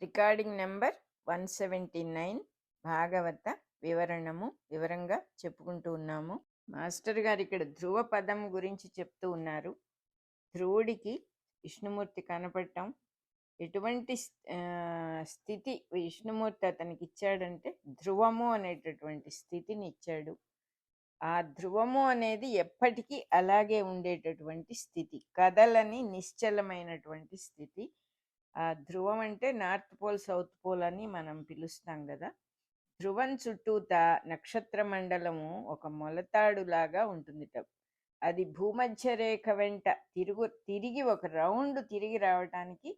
Recording number 179 భాగవత వివరంగా చెప్పుకుంటూ ఉన్నాము. మాస్టర్ గారు ఇక్కడ ధ్రువ పదం గురించి చెప్తూ ఉన్నారు. ధ్రువుడికి విష్ణుమూర్తి కనపడటం, ఎటువంటి స్థితి విష్ణుమూర్తి అతనికి ఇచ్చాడంటే ధ్రువము అనేటటువంటి స్థితిని ఇచ్చాడు. ఆ ధ్రువము అనేది ఎప్పటికీ అలాగే ఉండేటటువంటి స్థితి, కదలని నిశ్చలమైనటువంటి స్థితి. ఆ ధ్రువం అంటే నార్త్ పోల్ సౌత్ పోల్ అని మనం పిలుస్తాం కదా. ధ్రువం చుట్టూత నక్షత్ర మండలము ఒక మొలతాడులాగా ఉంటుందిట. అది భూమధ్య రేఖ వెంట తిరిగి ఒక రౌండ్ తిరిగి రావటానికి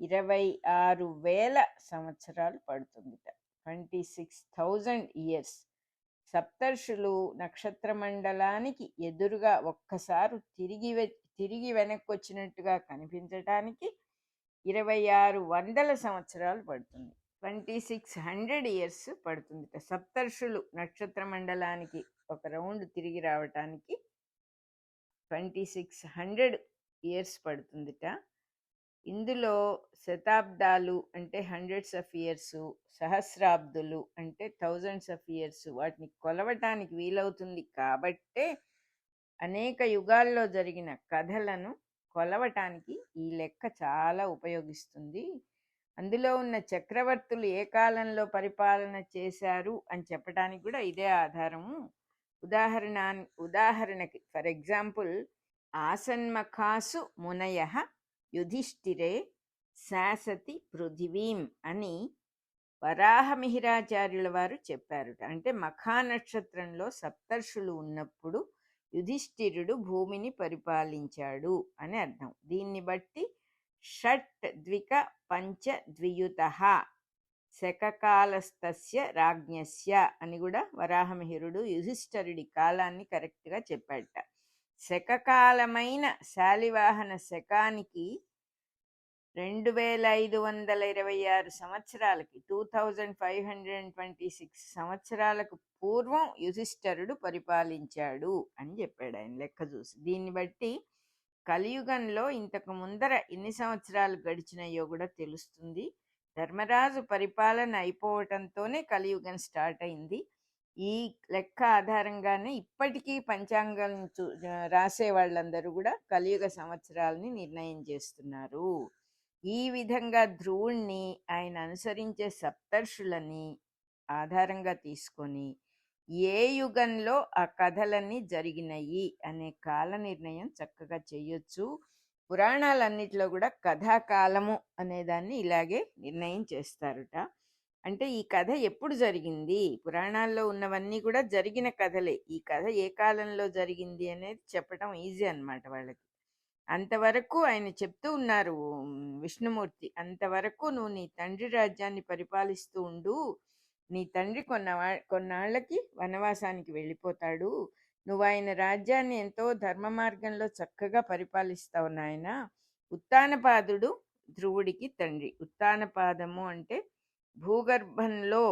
26,000 సంవత్సరాలు పడుతుందిట. 26,000 ఇయర్స్. సప్తర్షులు నక్షత్ర మండలానికి ఎదురుగా ఒక్కసారి తిరిగి వెనక్కి వచ్చినట్టుగా కనిపించటానికి 2600 సంవత్సరాలు పడుతుంది. 2600 ఇయర్స్ పడుతుందిట. సప్తర్షులు నక్షత్ర మండలానికి ఒక రౌండ్ తిరిగి రావటానికి 2600 ఇయర్స్ పడుతుందిట. ఇందులో శతాబ్దాలు అంటే హండ్రెడ్స్ ఆఫ్ ఇయర్స్, సహస్రాబ్దులు అంటే థౌజండ్స్ ఆఫ్ ఇయర్స్, వాటిని కొలవటానికి వీలవుతుంది. కాబట్టే అనేక యుగాల్లో జరిగిన కథలను కొలవటానికి ఈ లెక్క చాలా ఉపయోగిస్తుంది. అందులో ఉన్న చక్రవర్తులు ఏ కాలంలో పరిపాలన చేశారు అని చెప్పడానికి కూడా ఇదే ఆధారము. ఉదాహరణకి ఫర్ ఎగ్జాంపుల్, ఆసన్మఖాసు మునయ యుధిష్ఠిరే శాసతి పృథివీం అని వరాహమిహిరాచార్యుల వారు చెప్పారు. అంటే మఖా నక్షత్రంలో సప్తర్షులు ఉన్నప్పుడు యుధిష్ఠిరుడు భూమిని పరిపాలించాడు అని అర్థం. దీన్ని బట్టి షట్ ద్విక పంచ ద్వియుత శకకాలస్తస్య రాజ్ఞస్య అని కూడా వరాహమిహిరుడు యుధిష్ఠిరుడి కాలాన్ని కరెక్ట్గా చెప్పాడట. శకకాలమైన శాలివాహన శకానికి 2526 సంవత్సరాలకి 2526 సంవత్సరాలకు పూర్వం యుధిష్ఠిరుడు పరిపాలించాడు అని చెప్పాడు ఆయన లెక్క చూసి. దీన్ని బట్టి కలియుగంలో ఇంతకు ముందర ఎన్ని సంవత్సరాలు గడిచినాయో కూడా తెలుస్తుంది. ధర్మరాజు పరిపాలన అయిపోవటంతోనే కలియుగం స్టార్ట్ అయింది. ఈ లెక్క ఆధారంగానే ఇప్పటికీ పంచాంగం రాసే వాళ్ళందరూ కూడా కలియుగ సంవత్సరాలని నిర్ణయం చేస్తున్నారు. ఈ విధంగా ధ్రువుణ్ణి, ఆయన అనుసరించే సప్తర్షులని ఆధారంగా తీసుకొని ఏ యుగంలో ఆ కథలన్నీ జరిగినాయి అనే కాల నిర్ణయం చక్కగా చేయొచ్చు. పురాణాలన్నిటిలో కూడా కథాకాలము అనేదాన్ని ఇలాగే నిర్ణయం చేస్తారుట. అంటే ఈ కథ ఎప్పుడు జరిగింది, పురాణాల్లో ఉన్నవన్నీ కూడా జరిగిన కథలే. ఈ కథ ఏ కాలంలో జరిగింది అనేది చెప్పడం ఈజీ అన్నమాట వాళ్ళకి. అంతవరకు ఆయన చెప్తూ ఉన్నారు విష్ణుమూర్తి, అంతవరకు నువ్వు నీ తండ్రి రాజ్యాన్ని పరిపాలిస్తూ ఉండు. నీ తండ్రి కొన్నాళ్ళకి వనవాసానికి వెళ్ళిపోతాడు. నువ్వు ఆయన రాజ్యాన్ని ఎంతో ధర్మ మార్గంలో చక్కగా పరిపాలిస్తావు నాయన. ఉత్తానపాదుడు ధ్రువుడికి తండ్రి. ఉత్తానపాదము అంటే భూగర్భంలో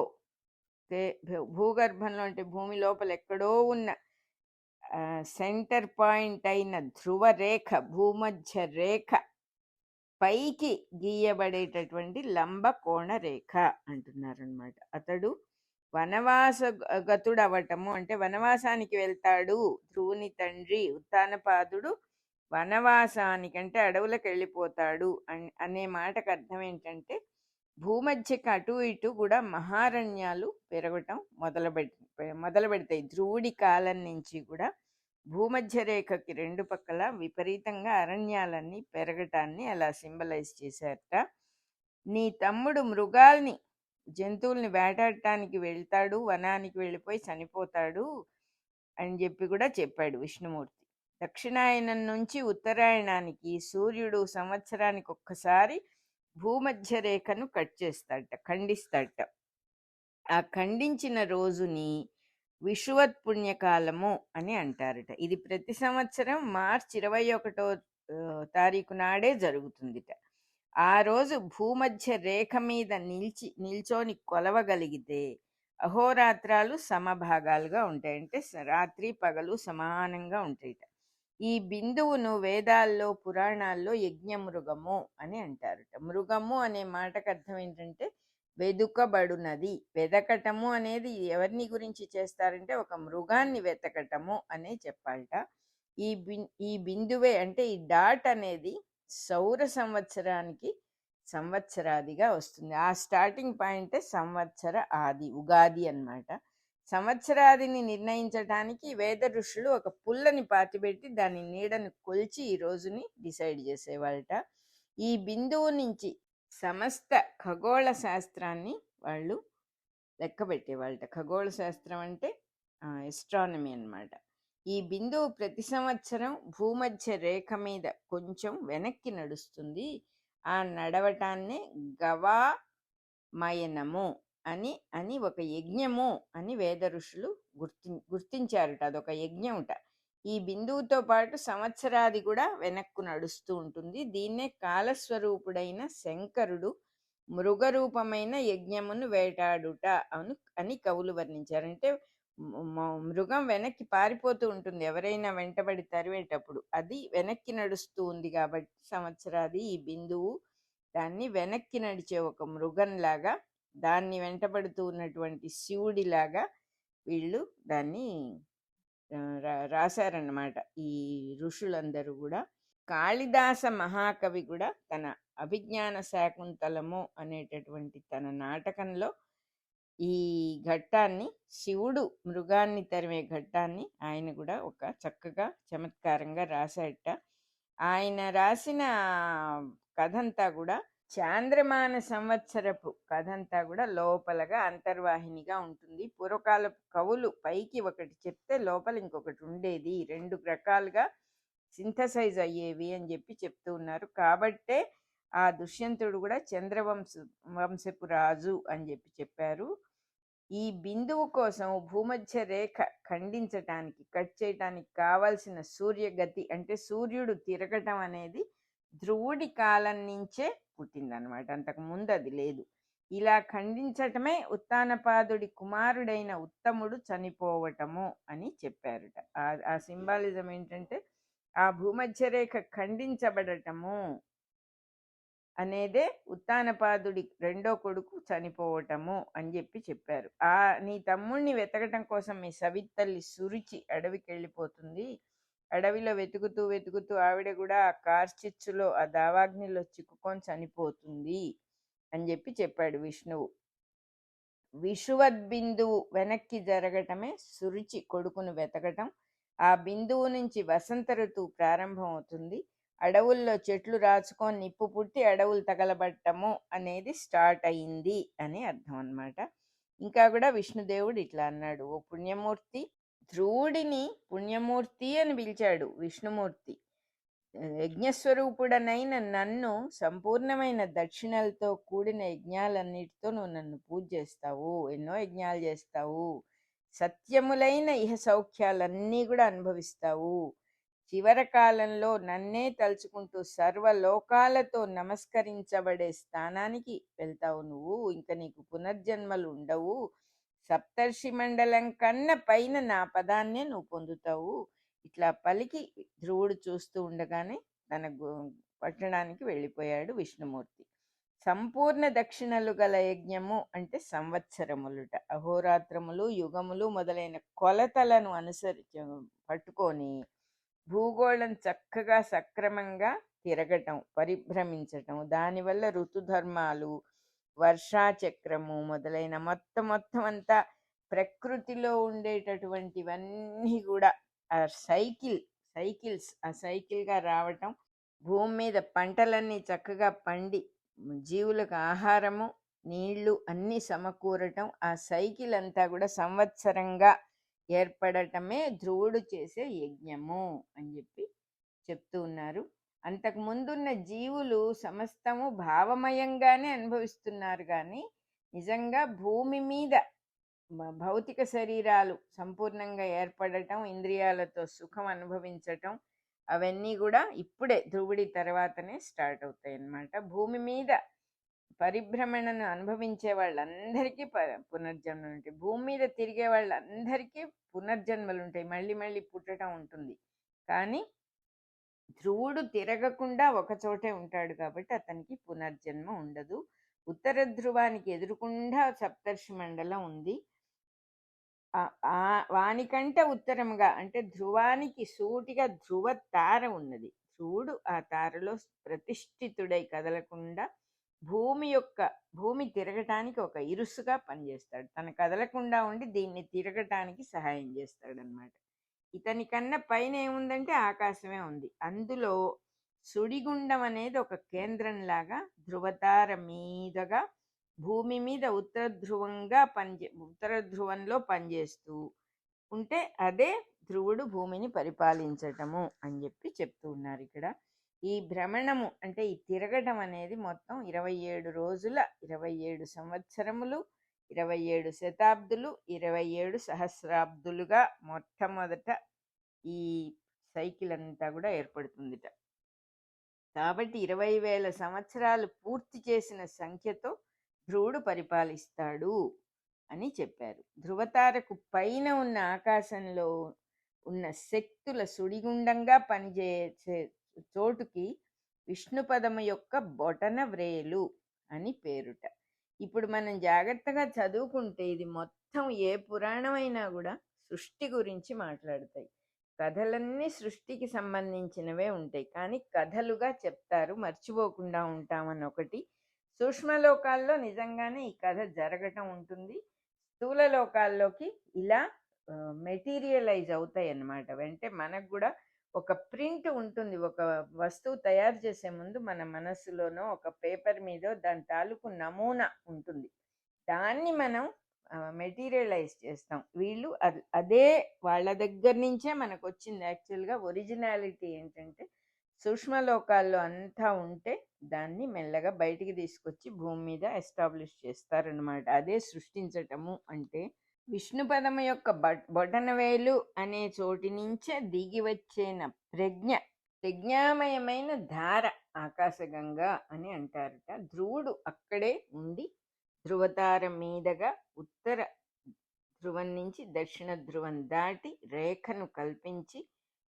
అంటే భూమి లోపల ఎక్కడో ఉన్న సెంటర్ పాయింట్ అయిన ధ్రువ రేఖ, భూమధ్య రేఖ పైకి గీయబడేటటువంటి లంబ కోణ రేఖ అంటున్నారనమాట. అతడు వనవాసగతుడు అవటము అంటే వనవాసానికి వెళ్తాడు. ధ్రువుని తండ్రి ఉత్తానపాదుడు వనవాసానికి అంటే అడవులకు వెళ్ళిపోతాడు అనే మాటకు అర్థం ఏంటంటే భూమధ్యకి అటు ఇటు కూడా మహారణ్యాలు పెరగటం మొదలు పెడతాయి. ధ్రువుడి కాలం నుంచి కూడా భూమధ్య రేఖకి రెండు పక్కల విపరీతంగా అరణ్యాలన్నీ పెరగటాన్ని అలా సింబలైజ్ చేశారట. నీ తమ్ముడు మృగాల్ని, జంతువుల్ని వేటాడటానికి వెళ్తాడు, వనానికి వెళ్ళిపోయి చనిపోతాడు అని చెప్పి కూడా చెప్పాడు విష్ణుమూర్తి. దక్షిణాయనం నుంచి ఉత్తరాయణానికి సూర్యుడు సంవత్సరానికి ఒక్కసారి భూమధ్య రేఖను ఖండిస్తాడట. ఆ ఖండించిన రోజుని విషువత్ పుణ్యకాలము అని అంటారట. ఇది ప్రతి సంవత్సరం మార్చి 21వ తారీఖు నాడే జరుగుతుందిట. ఆ రోజు భూమధ్య రేఖ మీద నిల్చొని కొలవగలిగితే అహోరాత్రాలు సమభాగాలుగా ఉంటాయి. అంటే రాత్రి పగలు సమానంగా ఉంటాయిట. ఈ బిందువును వేదాల్లో పురాణాల్లో యజ్ఞమృగము అని అంటారట. మృగము అనే మాటకు అర్థం ఏంటంటే వెదుకబడునది. వెదకటము అనేది ఎవరిని గురించి చేస్తారంటే ఒక మృగాన్ని వెతకటము అనే చెప్పాలట. ఈ బిందువే అంటే ఈ డాట్ అనేది సౌర సంవత్సరానికి సంవత్సరాదిగా వస్తుంది. ఆ స్టార్టింగ్ పాయింటే సంవత్సర ఆది, ఉగాది అన్నమాట. సంవత్సరాదిని నిర్ణయించటానికి వేద ఋషులు ఒక పుల్లని పాతిపెట్టి దాని నీడను కొలిచి ఈ రోజుని డిసైడ్ చేసేవాళ్ళట. ఈ బిందువు నుంచి సమస్త ఖగోళ శాస్త్రాన్ని వాళ్ళు లెక్క పెట్టేవాళ్ళట. ఖగోళ శాస్త్రం అంటే ఎస్ట్రానమీ అన్నమాట. ఈ బిందువు ప్రతి సంవత్సరం భూమధ్య రేఖ మీద కొంచెం వెనక్కి నడుస్తుంది. ఆ నడవటాన్నే గవామయనము అని అని ఒక యజ్ఞము అని వేద ఋషులు గుర్తించారట. అదొక యజ్ఞంట. ఈ బిందువుతో పాటు సంవత్సరాది కూడా వెనక్కు నడుస్తూ ఉంటుంది. దీన్నే కాలస్వరూపుడైన శంకరుడు మృగరూపమైన యజ్ఞమును వేటాడుట అని కవులు వర్ణించారు. అంటే మృగం వెనక్కి పారిపోతూ ఉంటుంది ఎవరైనా వెంటబడి తరివేటప్పుడు. అది వెనక్కి నడుస్తూ ఉంది కాబట్టి సంవత్సరాది ఈ బిందువు దాన్ని వెనక్కి నడిచే ఒక మృగంలాగా, దాన్ని వెంటబడుతూ ఉన్నటువంటి శివుడిలాగా వీళ్ళు దాన్ని రాశారన్నమాట ఈ ఋషులందరూ కూడా. కాళిదాస మహాకవి కూడా తన అభిజ్ఞాన శాకుంతలము అనేటటువంటి తన నాటకంలో ఈ ఘట్టాన్ని, శివుడు మృగాన్ని తరిమే ఘట్టాన్ని ఆయన కూడా ఒక చక్కగా చమత్కారంగా రాశాడట. ఆయన రాసిన కథంతా కూడా చాంద్రమాన సంవత్సరపు కథంతా కూడా లోపలగా అంతర్వాహినిగా ఉంటుంది. పూర్వకాలపు కవులు పైకి ఒకటి చెప్తే లోపల ఇంకొకటి ఉండేది, రెండు రకాలుగా సింథసైజ్ అయ్యేవి అని చెప్పి చెప్తూ ఉన్నారు. కాబట్టే ఆ దుష్యంతుడు కూడా వంశపు రాజు అని చెప్పి చెప్పారు. ఈ బిందువు కోసం భూమధ్య రేఖ ఖండించటానికి, కట్ చేయటానికి కావాల్సిన సూర్యగతి అంటే సూర్యుడు తిరగటం అనేది ధ్రువుడి కాలం నుంచే పుట్టిందనమాట. అంతకు ముందు అది లేదు. ఇలా ఖండించటమే ఉత్తానపాదుడి కుమారుడైన ఉత్తముడు చనిపోవటము అని చెప్పారట. ఆ సింబాలిజం ఏంటంటే ఆ భూమధ్య రేఖ ఖండించబడటము అనేదే ఉత్తానపాదుడి రెండో కొడుకు చనిపోవటము అని చెప్పి చెప్పారు. నీ తమ్ముడిని వెతకటం కోసం మీ సవితల్లి సురుచి అడవికి వెళ్ళిపోతుంది. అడవిలో వెతుకుతూ వెతుకుతూ ఆవిడ కూడా ఆ కార్చిచ్చులో ఆ దావాగ్నిలో చిక్కుకొని చనిపోతుంది అని చెప్పి చెప్పాడు విష్ణువు. విషువద్బిందువు వెనక్కి జరగటమే సురుచి కొడుకును వెతకటం. ఆ బిందువు నుంచి వసంత ఋతువు ప్రారంభం అవుతుంది. అడవుల్లో చెట్లు రాచుకొని నిప్పు పుట్టి అడవులు తగలబట్టము అనేది స్టార్ట్ అయింది అని అర్థం అన్నమాట. ఇంకా కూడా విష్ణుదేవుడు ఇట్లా అన్నాడు, ఓ పుణ్యమూర్తి, ధ్రువుడిని పుణ్యమూర్తి అని పిలిచాడు విష్ణుమూర్తి. యజ్ఞస్వరూపుడనైన నన్ను సంపూర్ణమైన దక్షిణలతో కూడిన యజ్ఞాలన్నిటితో నువ్వు నన్ను పూజ చేస్తావు, ఎన్నో యజ్ఞాలు చేస్తావు, సత్యములైన ఇహ సౌఖ్యాలన్నీ కూడా అనుభవిస్తావు. చివర కాలంలో నన్నే తలుచుకుంటూ సర్వలోకాలతో నమస్కరించబడే స్థానానికి వెళ్తావు నువ్వు. ఇంకా నీకు పునర్జన్మలు ఉండవు. సప్తర్షి మండలం కన్నా పైన నా పదాన్నే నువ్వు పొందుతావు. ఇట్లా పలికి ధ్రువుడు చూస్తూ ఉండగానే తన పట్టణానికి వెళ్ళిపోయాడు విష్ణుమూర్తి. సంపూర్ణ దక్షిణలు గల యజ్ఞము అంటే సంవత్సరములుట. అహోరాత్రములు, యుగములు మొదలైన కొలతలను పట్టుకొని భూగోళం చక్కగా సక్రమంగా తిరగటం, పరిభ్రమించటం, దానివల్ల ఋతుధర్మాలు, వర్షాచక్రము మొదలైన మొత్తం అంతా ప్రకృతిలో ఉండేటటువంటివన్నీ కూడా ఆ సైకిల్గా రావటం, భూమి మీద పంటలన్నీ చక్కగా పండి జీవులకు ఆహారము, నీళ్లు అన్నీ సమకూరటం, ఆ సైకిల్ అంతా కూడా సంవత్సరంగా ఏర్పడటమే ధ్రువుడు చేసే యజ్ఞము అని చెప్పి చెప్తూ ఉన్నారు. అంతకు ముందున్న జీవులు సమస్తము భావమయంగానే అనుభవిస్తున్నారు, కానీ నిజంగా భూమి మీద భౌతిక శరీరాలు సంపూర్ణంగా ఏర్పడటం, ఇంద్రియాలతో సుఖం అనుభవించటం, అవన్నీ కూడా ఇప్పుడే ధ్రువుడి తర్వాతనే స్టార్ట్ అవుతాయి అన్నమాట. భూమి మీద పరిభ్రమణను అనుభవించే వాళ్ళందరికీ పునర్జన్మలు ఉంటాయి. భూమి మీద తిరిగే వాళ్ళందరికీ పునర్జన్మలు ఉంటాయి, మళ్ళీ మళ్ళీ పుట్టడం ఉంటుంది. కానీ ధ్రువుడు తిరగకుండా ఒక చోటే ఉంటాడు కాబట్టి అతనికి పునర్జన్మ ఉండదు. ఉత్తర ధ్రువానికి ఎదురుకుండా సప్తర్షి మండలం ఉంది. వానికంటే ఉత్తరముగా అంటే ధ్రువానికి సూటిగా ధ్రువ తార ఉన్నది. ధ్రువుడు ఆ తారలో ప్రతిష్ఠితుడై కదలకుండా భూమి తిరగటానికి ఒక ఇరుసుగా పనిచేస్తాడు. తను కదలకుండా ఉండి దీన్ని తిరగటానికి సహాయం చేస్తాడనమాట. ఇతని కన్నా పైన ఏముందంటే ఆకాశమే ఉంది. అందులో సుడిగుండం అనేది ఒక కేంద్రంలాగా ధ్రువతార మీదగా భూమి మీద ఉత్తర ధ్రువంలో పనిచేస్తూ ఉంటే అదే ధ్రువుడు భూమిని పరిపాలించటము అని చెప్తూ ఉన్నారు ఇక్కడ. ఈ భ్రమణము అంటే ఈ తిరగటం అనేది మొత్తం 27 రోజుల 27 సంవత్సరములు 27 శతాబ్దులు 27 సహస్రాబ్దులుగా మొట్టమొదట ఈ సైకిల్ అంతా కూడా ఏర్పడుతుందిట. కాబట్టి 20,000 సంవత్సరాలు పూర్తి చేసిన సంఖ్యతో ధ్రువుడు పరిపాలిస్తాడు అని చెప్పారు. ధ్రువతారకు పైన ఉన్న ఆకాశంలో ఉన్న శక్తుల సుడిగుండంగా పనిచేసే చోటుకి విష్ణుపదము యొక్క బొటన వ్రేలు అని పేరుట. ఇప్పుడు మనం జాగ్రత్తగా చదువుకుంటే ఇది మొత్తం ఏ పురాణమైనా కూడా సృష్టి గురించి మాట్లాడతాయి. కథలన్నీ సృష్టికి సంబంధించినవే ఉంటాయి, కానీ కథలుగా చెప్తారు, మర్చిపోకుండా ఉంటామని ఒకటి. సూక్ష్మలోకాల్లో నిజంగానే ఈ కథ జరగటం ఉంటుంది. స్థూల లోకాల్లోకి ఇలా మెటీరియలైజ్ అవుతాయి అన్నమాట. అంటే మనకు కూడా ఒక ప్రింట్ ఉంటుంది. ఒక వస్తువు తయారు చేసే ముందు మన మనస్సులోనో ఒక పేపర్ మీదో దాని తాలూకు నమూనా ఉంటుంది. దాన్ని మనం మెటీరియలైజ్ చేస్తాం. వీళ్ళు అదే వాళ్ళ దగ్గర నుంచే మనకు వచ్చింది. యాక్చువల్గా ఒరిజినాలిటీ ఏంటంటే సూక్ష్మలోకాల్లో అంతా ఉంటే దాన్ని మెల్లగా బయటికి తీసుకొచ్చి భూమి మీద ఎస్టాబ్లిష్ చేస్తారనమాట. అదే సృష్టించటము అంటే. విష్ణుపదము యొక్క బొటనవేలు అనే చోటి నుంచే దిగి వచ్చిన ప్రజ్ఞామయమైన ధార ఆకాశగంగా అని అంటారట. ధ్రువుడు అక్కడే ఉండి ధ్రువతార మీదగా ఉత్తర ధ్రువం నుంచి దక్షిణ ధ్రువం దాటి రేఖను కల్పించి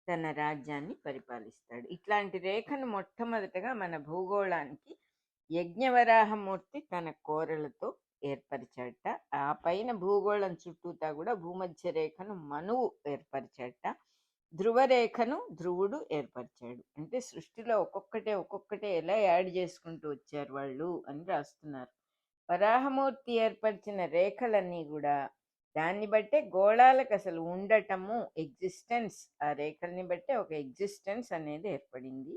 తన రాజ్యాన్ని పరిపాలిస్తాడు. ఇట్లాంటి రేఖను మొట్టమొదటగా మన భూగోళానికి యజ్ఞవరాహమూర్తి తన కోరలతో ఏర్పరిచాట. ఆ పైన భూగోళం చుట్టూతా కూడా భూమధ్య రేఖను మనువు ఏర్పరిచాట. ధ్రువరేఖను ధ్రువుడు ఏర్పరిచాడు. అంటే సృష్టిలో ఒక్కొక్కటే ఎలా యాడ్ చేసుకుంటూ వచ్చారు వాళ్ళు అని రాస్తున్నారు. వరాహమూర్తి ఏర్పరిచిన రేఖలన్నీ కూడా దాన్ని బట్టే గోళాలకు అసలు ఉండటము, ఎగ్జిస్టెన్స్, ఆ రేఖల్ని బట్టే ఒక ఎగ్జిస్టెన్స్ అనేది ఏర్పడింది.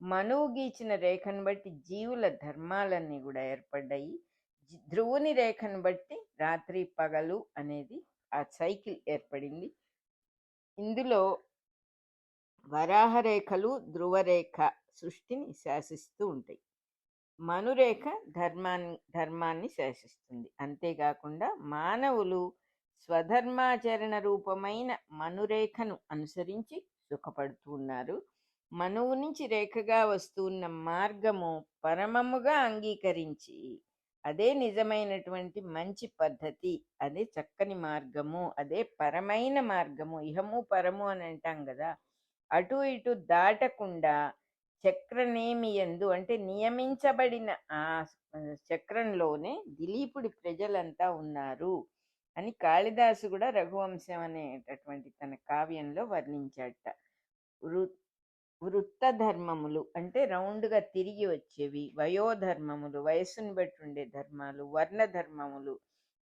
మనువు గీచిన రేఖను బట్టి జీవుల ధర్మాలన్నీ కూడా ఏర్పడ్డాయి. ధ్రువుని రేఖను బట్టి రాత్రి పగలు అనేది ఆ సైకిల్ ఏర్పడింది. ఇందులో వరాహరేఖలు ధ్రువరేఖ సృష్టిని శాసిస్తూ ఉంటాయి. మనురేఖ ధర్మాన్ని శాసిస్తుంది. అంతేకాకుండా మానవులు స్వధర్మాచరణ రూపమైన మనురేఖను అనుసరించి సుఖపడుతూ ఉన్నారు. మనువు నుంచి రేఖగా వస్తున్న మార్గము పరమముగా అంగీకరించి అదే నిజమైనటువంటి మంచి పద్ధతి, అదే చక్కని మార్గము, అదే పరమైన మార్గము. ఇహము పరము అని అంటాం కదా, అటు ఇటు దాటకుండా చక్రనేమియందు అంటే నియమించబడిన ఆ చక్రంలోనే దిలీపుడి ప్రజలంతా ఉన్నారు అని కాళిదాసు కూడా రఘువంశం అనేటటువంటి తన కావ్యంలో వర్ణించాట. వృత్త ధర్మములు అంటే రౌండ్గా తిరిగి వచ్చేవి, వయోధర్మములు వయస్సును బట్టి ఉండే ధర్మాలు, వర్ణ ధర్మములు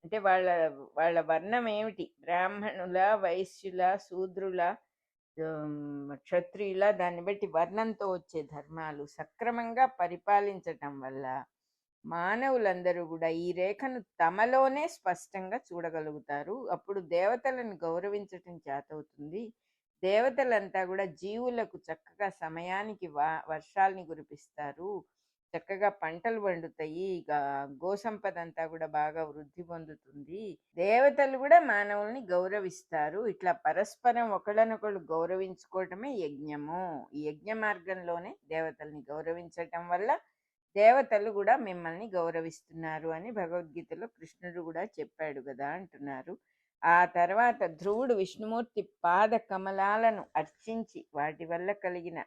అంటే వాళ్ళ వర్ణం ఏమిటి, బ్రాహ్మణుల, వైశ్యుల, శూద్రుల, క్షత్రియుల, దాన్ని బట్టి వర్ణంతో వచ్చే ధర్మాలు సక్రమంగా పరిపాలించటం వల్ల మానవులందరూ కూడా ఈ రేఖను తమలోనే స్పష్టంగా చూడగలుగుతారు. అప్పుడు దేవతలను గౌరవించటం చేతవుతుంది. దేవతలంతా కూడా జీవులకు చక్కగా సమయానికి వర్షాలని కురిపిస్తారు, చక్కగా పంటలు పండుతాయి, గోసంపద అంతా కూడా బాగా వృద్ధి పొందుతుంది. దేవతలు కూడా మానవుల్ని గౌరవిస్తారు. ఇట్లా పరస్పరం ఒకళ్ళనొకళ్ళు గౌరవించుకోవటమే యజ్ఞము. ఈ యజ్ఞ మార్గంలోనే దేవతల్ని గౌరవించటం వల్ల దేవతలు కూడా మిమ్మల్ని గౌరవిస్తున్నారు అని భగవద్గీతలో కృష్ణుడు కూడా చెప్పాడు కదా అంటున్నారు. ఆ తర్వాత ధ్రువుడు విష్ణుమూర్తి పాద కమలాలను అర్చించి వాటి వల్ల కలిగిన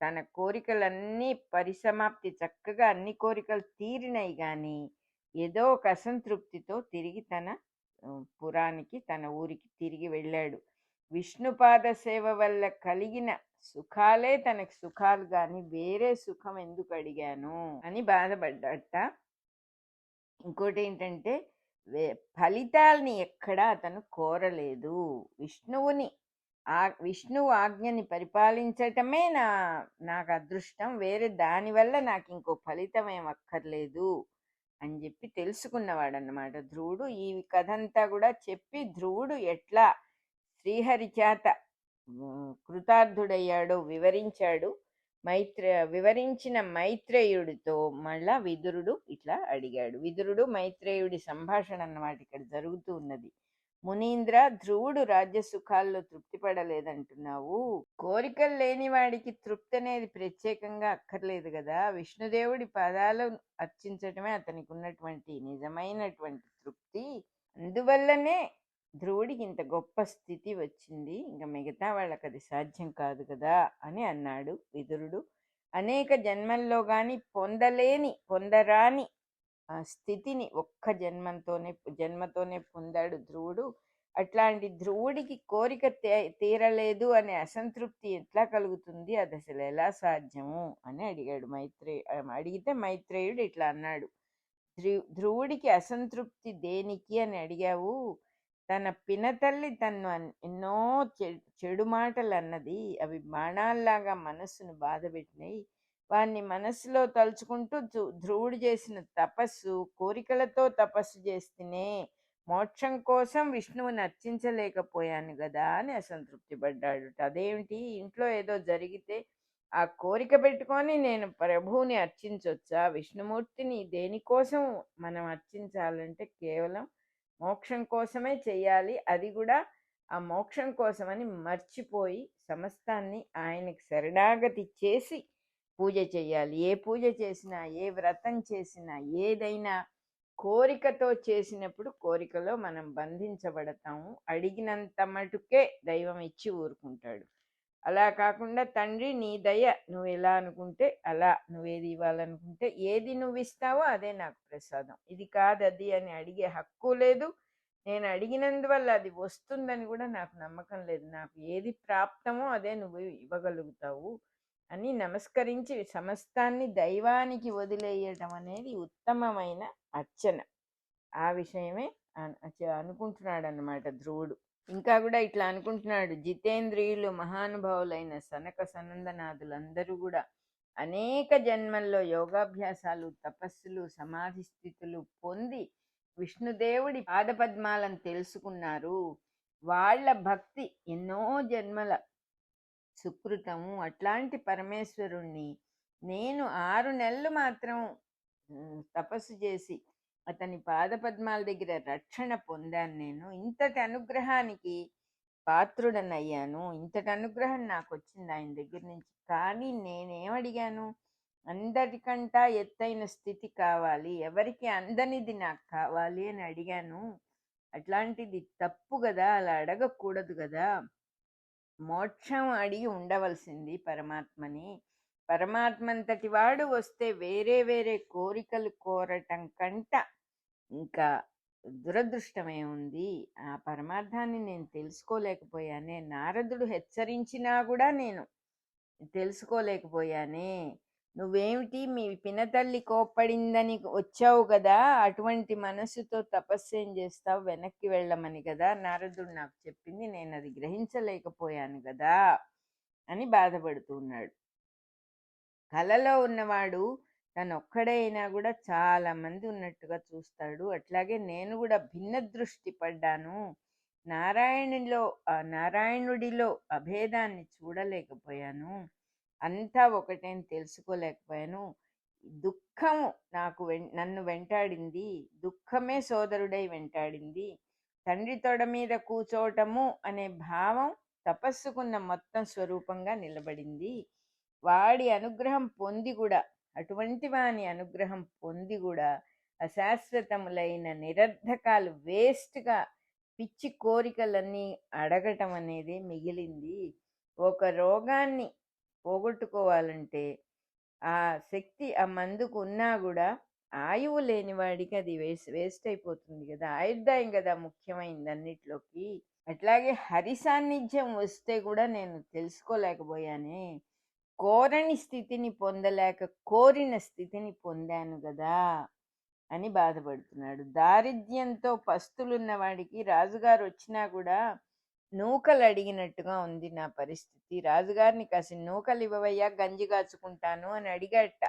తన కోరికలన్నీ పరిసమాప్తి, చక్కగా అన్ని కోరికలు తీరినాయి గాని ఏదో ఒక అసంతృప్తితో తిరిగి తన పురానికి, తన ఊరికి తిరిగి వెళ్ళాడు. విష్ణుపాద సేవ వల్ల కలిగిన సుఖాలే తనకి సుఖాలు గాని వేరే సుఖం ఎందుకు అడిగాను అని బాధపడ్డట. ఇంకోటి ఏంటంటే ఫలితాల్ని ఎక్కడా అతను కోరలేదు. విష్ణువు ఆజ్ఞని పరిపాలించటమే నాకు అదృష్టం, వేరే దానివల్ల నాకు ఇంకో ఫలితం ఏం అక్కర్లేదు అని చెప్పి తెలుసుకున్నవాడన్నమాట ధ్రువుడు. ఈ కథ అంతా కూడా చెప్పి ధ్రువుడు ఎట్లా శ్రీహరి చేత కృతార్థుడయ్యాడో వివరించాడు. వివరించిన మైత్రేయుడితో మళ్ళా విదురుడు ఇట్లా అడిగాడు. విదురుడు మైత్రేయుడి సంభాషణ అన్నమాట ఇక్కడ జరుగుతూ ఉన్నది. మునీంద్ర, ధ్రువుడు రాజ్య సుఖాల్లో తృప్తి పడలేదంటున్నావు. కోరికలు లేని వాడికి తృప్తి అనేది ప్రత్యేకంగా అక్కర్లేదు కదా. విష్ణుదేవుడి పాదాలు అర్చించటమే అతనికి ఉన్నటువంటి నిజమైనటువంటి తృప్తి. అందువల్లనే ధ్రువుడికి ఇంత గొప్ప స్థితి వచ్చింది, ఇంకా మిగతా వాళ్ళకి అది సాధ్యం కాదు కదా అని అన్నాడు విదురుడు. అనేక జన్మల్లో గాని పొందరాని ఆ స్థితిని ఒక్క జన్మతోనే పొందాడు ధ్రువుడు. అట్లాంటి ధ్రువుడికి కోరిక తీరలేదు అనే అసంతృప్తి ఎట్లా కలుగుతుంది, అది అసలు ఎలా సాధ్యము అని అడిగితే మైత్రేయుడు ఇట్లా అన్నాడు. ధ్రువుడికి అసంతృప్తి దేనికి అని అడిగావు. తన పినతల్లి తన్ను ఎన్నో చెడు మాటలు అన్నది, అవి బాణాల్లాగా మనస్సును బాధ పెట్టినాయి. వాణ్ణి మనస్సులో తలుచుకుంటూ ధ్రువుడు చేసిన తపస్సు, కోరికలతో తపస్సు చేస్తేనే మోక్షం కోసం విష్ణువుని అర్చించలేకపోయాను కదా అని అసంతృప్తి పడ్డాడు. అదేమిటి, ఇంట్లో ఏదో జరిగితే ఆ కోరిక పెట్టుకొని నేను ప్రభువుని అర్చించవచ్చా? విష్ణుమూర్తిని దేనికోసం మనం అర్చించాలంటే కేవలం మోక్షం కోసమే చెయ్యాలి. అది కూడా ఆ మోక్షం కోసమని మర్చిపోయి సమస్తాన్ని ఆయనకి శరణాగతి చేసి పూజ చెయ్యాలి. ఏ పూజ చేసినా, ఏ వ్రతం చేసినా, ఏదైనా కోరికతో చేసినప్పుడు కోరికలో మనం బంధించబడతాము. అడిగినంత మటుకే దైవం ఇచ్చి ఊరుకుంటాడు. అలా కాకుండా తండ్రి నీ దయ, నువ్వు ఎలా అనుకుంటే అలా, నువ్వేది ఇవ్వాలనుకుంటే ఏది నువ్వు ఇస్తావో అదే నాకు ప్రసాదం, ఇది కాదు అది అని అడిగే హక్కు లేదు. నేను అడిగినందువల్ల అది వస్తుందని కూడా నాకు నమ్మకం లేదు. నాకు ఏది ప్రాప్తమో అదే నువ్వు ఇవ్వగలుగుతావు అని నమస్కరించి సమస్తాన్ని దైవానికి వదిలేయటం అనేది ఉత్తమమైన అర్చన. ఆ విషయమే అనుకుంటున్నాడు అన్నమాట ధ్రువుడు. ఇంకా కూడా ఇట్లా అనుకుంటున్నాడు. జితేంద్రియులు మహానుభావులైన సనక సనందనాథులందరూ కూడా అనేక జన్మల్లో యోగాభ్యాసాలు, తపస్సులు, సమాధి స్థితులు పొంది విష్ణుదేవుడి పాదపద్మాలను తెలుసుకున్నారు. వాళ్ళ భక్తి ఎన్నో జన్మల సుకృతము. అట్లాంటి పరమేశ్వరుణ్ణి నేను 6 నెలలు మాత్రం తపస్సు చేసి అతని పాదపద్మాల దగ్గర రక్షణ పొందాను. నేను ఇంతటి అనుగ్రహానికి పాత్రుడనయ్యాను. ఇంతటి అనుగ్రహం నాకు వచ్చింది ఆయన దగ్గర నుంచి. కానీ నేనేమడిగాను, అందరికంటా ఎత్తైన స్థితి కావాలి, ఎవరికి అందనిది నాకు కావాలి అని అడిగాను. అట్లాంటిది తప్పు కదా, అలా అడగకూడదు కదా. మోక్షం అడిగి ఉండవలసింది పరమాత్మని. పరమాత్మంతటి వాడు వస్తే వేరే వేరే కోరికలు కోరటం కంట ఇంకా దురదృష్టమే ఉంది. ఆ పరమార్థాన్ని నేను తెలుసుకోలేకపోయానే. నారదుడు హెచ్చరించినా కూడా నేను తెలుసుకోలేకపోయానే. నువ్వేమిటి మీ పినతల్లి కోప్పడిందని వచ్చావు కదా, అటువంటి మనసుతో తపస్సేం చేస్తావు, వెనక్కి వెళ్ళమని కదా నారదుడు నాకు చెప్పింది, నేను అది గ్రహించలేకపోయాను కదా అని బాధపడుతూ ఉన్నాడు. కలలో ఉన్నవాడు తనొక్కడే అయినా కూడా చాలా మంది ఉన్నట్టుగా చూస్తాడు. అట్లాగే నేను కూడా భిన్న దృష్టి పడ్డాను. నారాయణుడిలో అభేదాన్ని చూడలేకపోయాను. అంతా ఒకటేని తెలుసుకోలేకపోయాను. దుఃఖము నన్ను వెంటాడింది. దుఃఖమే సోదరుడై వెంటాడింది. తండ్రి తొడ మీద కూచోవటము అనే భావం తపస్సుకున్న మొత్తం స్వరూపంగా నిలబడింది. వాడి అనుగ్రహం పొంది కూడా, అటువంటి వాని అనుగ్రహం పొంది కూడా అశాశ్వతములైన నిరర్ధకాలు వేస్ట్గా పిచ్చి కోరికలన్నీ అడగటం అనేది మిగిలింది. ఒక రోగాన్ని పోగొట్టుకోవాలంటే ఆ శక్తి ఆ మందుకు ఉన్నా కూడా ఆయువు లేని వాడికి అది వేస్ట్ అయిపోతుంది కదా. ఆయుర్దాయం కదా ముఖ్యమైనది అన్నిట్లోకి. అట్లాగే హరి సాన్నిధ్యం వస్తే కూడా నేను తెలుసుకోలేకపోయానే, కోరని స్థితిని పొందలేక కోరిన స్థితిని పొందాను కదా అని బాధపడుతున్నాడు. దారిద్ర్యంతో పస్తులున్న వాడికి రాజుగారు వచ్చినా కూడా నూకలు అడిగినట్టుగా ఉంది నా పరిస్థితి. రాజుగారిని కాసిన నూకలు ఇవ్వవయ్యా, గంజి కాచుకుంటాను అని అడిగాట.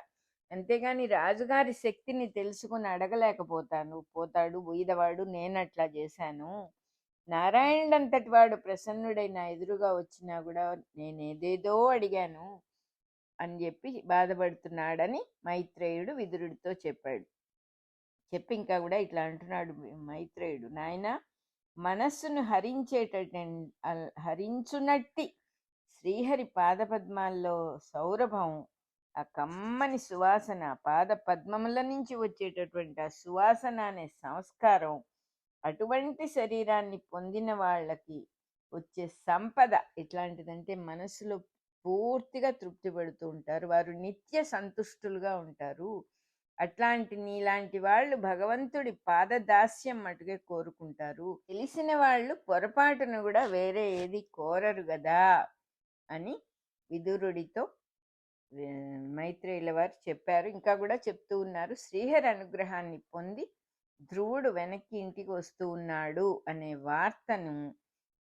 అంతేగాని రాజుగారి శక్తిని తెలుసుకుని పోతాడు బీదవాడు. నేనట్లా చేశాను. నారాయణుడంతటి వాడు ప్రసన్నుడై నా ఎదురుగా వచ్చినా కూడా నేనేదేదో అడిగాను అని చెప్పి బాధపడుతున్నాడని మైత్రేయుడు విదురుడితో చెప్పాడు. చెప్పి ఇంకా కూడా ఇట్లా అంటున్నాడు మైత్రేయుడు, నాయన మనస్సును హరించునట్టి శ్రీహరి పాదపద్మాల్లో సౌరభం, ఆ కమ్మని సువాసన, పాద పద్మముల నుంచి వచ్చేటటువంటి ఆ సువాసన అనే సంస్కారం, అటువంటి శరీరాన్ని పొందిన వాళ్ళకి వచ్చే సంపద ఎట్లాంటిదంటే మనసులో పూర్తిగా తృప్తి పడుతూ ఉంటారు, వారు నిత్య సంతుష్టులుగా ఉంటారు. అట్లాంటి నీలాంటి వాళ్ళు భగవంతుడి పాదదాస్యం మటుకే కోరుకుంటారు. తెలిసిన వాళ్ళు పొరపాటును కూడా వేరే ఏది కోరరు కదా అని విదురుడితో మైత్రేయుల వారు చెప్పారు. ఇంకా కూడా చెప్తూ ఉన్నారు, శ్రీహరి అనుగ్రహాన్ని పొంది ధ్రువుడు వెనక్కి ఇంటికి వస్తూ ఉన్నాడు అనే వార్తను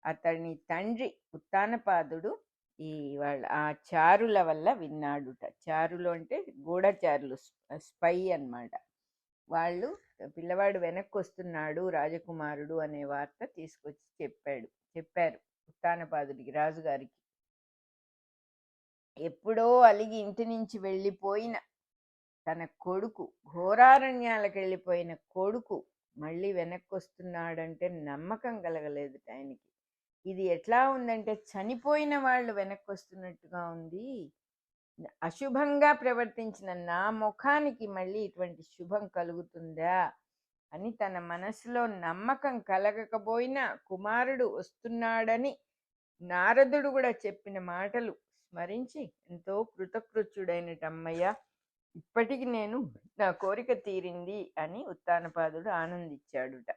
అతని తండ్రి ఉత్తానపాదుడు వాళ్ళ ఆ చారుల వల్ల విన్నాడుట. చారులు అంటే గూఢచారులు, స్పై అన్నమాట. వాళ్ళు పిల్లవాడు వెనక్కి వస్తున్నాడు రాజకుమారుడు అనే వార్త తీసుకొచ్చి చెప్పారు ఉత్తానపాదుడికి, రాజుగారికి. ఎప్పుడో అలిగి ఇంటి నుంచి వెళ్ళిపోయిన తన కొడుకు, ఘోరారణ్యాలకు వెళ్ళిపోయిన కొడుకు మళ్ళీ వెనక్కి వస్తున్నాడంటే నమ్మకం కలగలేదు ఆయనకి. ఇది ఎట్లా ఉందంటే చనిపోయిన వాళ్ళు వెనక్కి వస్తున్నట్టుగా ఉంది. అశుభంగా ప్రవర్తించిన నా ముఖానికి మళ్ళీ ఇటువంటి శుభం కలుగుతుందా అని తన మనసులో నమ్మకం కలగకపోయినా కుమారుడు వస్తున్నాడని నారదుడు కూడా చెప్పిన మాటలు స్మరించి ఎంతో కృతకృత్యుడైనటమ్మయ్య, ఇప్పటికి నా కోరిక తీరింది అని ఉత్తానపాదుడు ఆనందించాడుట.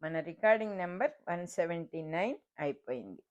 మన రికార్డింగ్ నెంబర్ 179 అయిపోయింది.